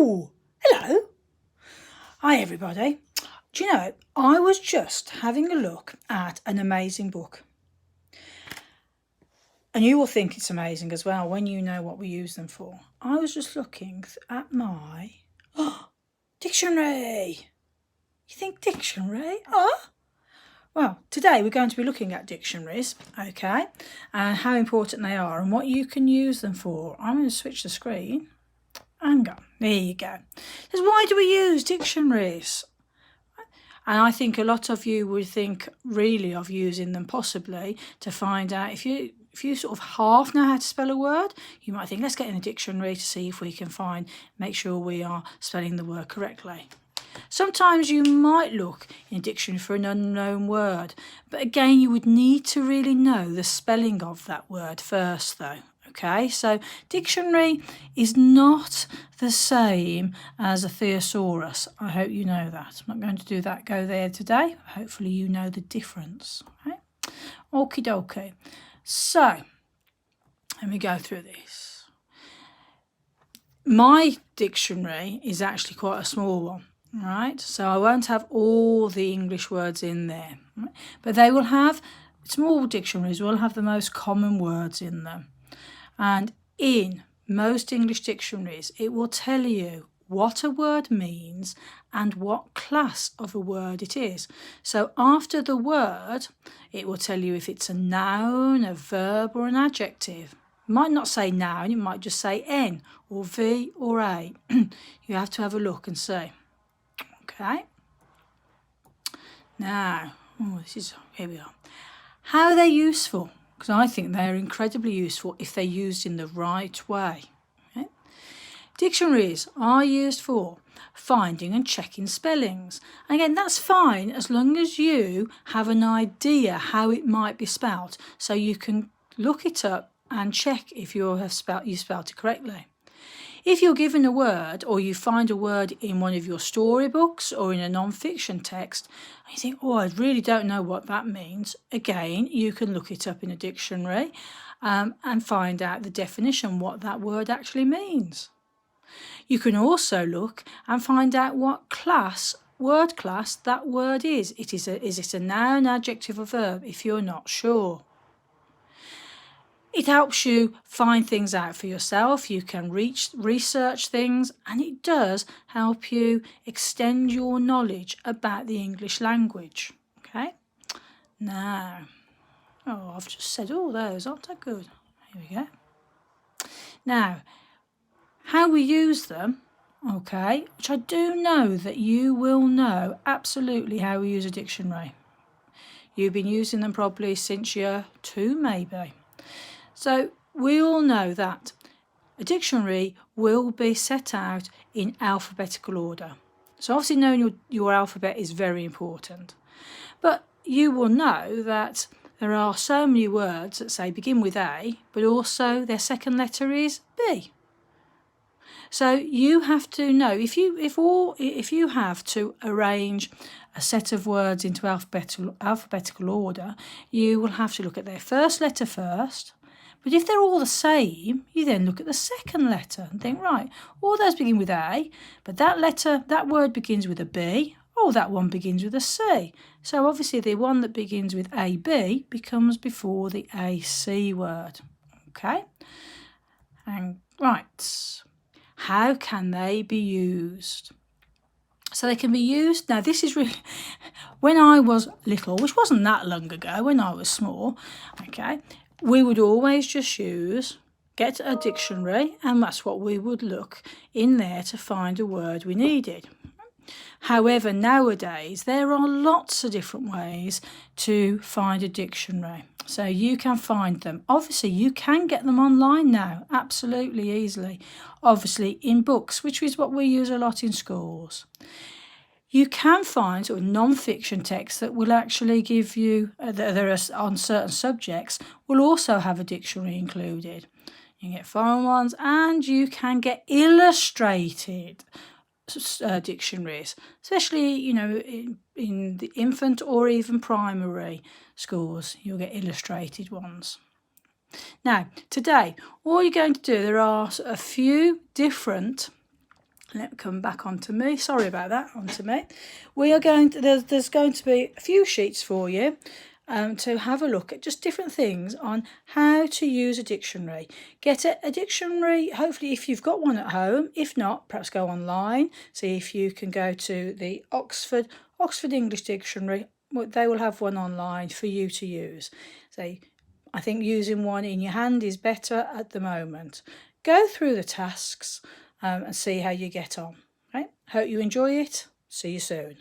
Oh, hello. Hi, everybody. Do you know, I was just having a look at an amazing book. And you will think it's amazing as well when you know what we use them for. I was just looking at my dictionary. You think dictionary? Well, today we're going to be looking at dictionaries, okay, and how important they are and what you can use them for. I'm going to switch the screen. Hang on, there you go. Because why do we use dictionaries? And I think a lot of you would think really of using them possibly to find out if you sort of half know how to spell a word, you might think, let's get in a dictionary to see if we can make sure we are spelling the word correctly. Sometimes you might look in a dictionary for an unknown word, but again, you would need to really know the spelling of that word first though. Okay, so dictionary is not the same as a thesaurus. I hope you know that. I'm not going to go there today. Hopefully you know the difference. Okay? Okie dokie. So, let me go through this. My dictionary is actually quite a small one, right? So I won't have all the English words in there. Right? But they will have, small dictionaries will have the most common words in them. And in most English dictionaries, it will tell you what a word means and what class of a word it is. So after the word, it will tell you if it's a noun, a verb, or an adjective. It might not say noun, it might just say N or V or A. You have to have a look and see. Okay. Now, here we are. How are they useful? Because I think they're incredibly useful if they're used in the right way. Okay? Dictionaries are used for finding and checking spellings. And again, that's fine as long as you have an idea how it might be spelt, so you can look it up and check if you spelt it correctly. If you're given a word or you find a word in one of your storybooks or in a non-fiction text, and you think, I really don't know what that means, again, you can look it up in a dictionary and find out the definition, what that word actually means. You can also look and find out what word class that word is. Is it a noun, adjective or verb if you're not sure? It helps you find things out for yourself. You can research things, and it does help you extend your knowledge about the English language. Okay? Now, I've just said all those, aren't I good? Here we go. Now, how we use them, okay, which I do know that you will know absolutely how we use a dictionary. You've been using them probably since year 2, maybe. So we all know that a dictionary will be set out in alphabetical order. So obviously knowing your alphabet is very important. But you will know that there are so many words that say begin with A, but also their second letter is B. So you have to know, if you have to arrange a set of words into alphabetical order, you will have to look at their first letter first. But if they're all the same, you then look at the second letter and think, right, all those begin with A, but that word begins with a B, that one begins with a C. So obviously the one that begins with AB becomes before the AC word. Okay? And right, how can they be used? So they can be used, now this is really, when I was little, which wasn't that long ago, when I was small, okay, we would always just get a dictionary, and that's what we would look in there to find a word we needed. However, nowadays, there are lots of different ways to find a dictionary. So you can find them. Obviously, you can get them online now, absolutely easily. Obviously, in books, which is what we use a lot in schools. You can find sort of non-fiction texts that will actually give you, that are on certain subjects, will also have a dictionary included. You can get foreign ones, and you can get illustrated dictionaries, especially, in the infant or even primary schools, you'll get illustrated ones. Now, today, all you're going to do, there are a few different Let me come back onto me. Sorry about that. Onto me. We are going to. There's going to be a few sheets for you to have a look at just different things on how to use a dictionary. Get a dictionary. Hopefully, if you've got one at home. If not, perhaps go online. See if you can go to the Oxford English Dictionary. They will have one online for you to use. So I think using one in your hand is better at the moment. Go through the tasks and see how you get on. Right? Hope you enjoy it. See you soon.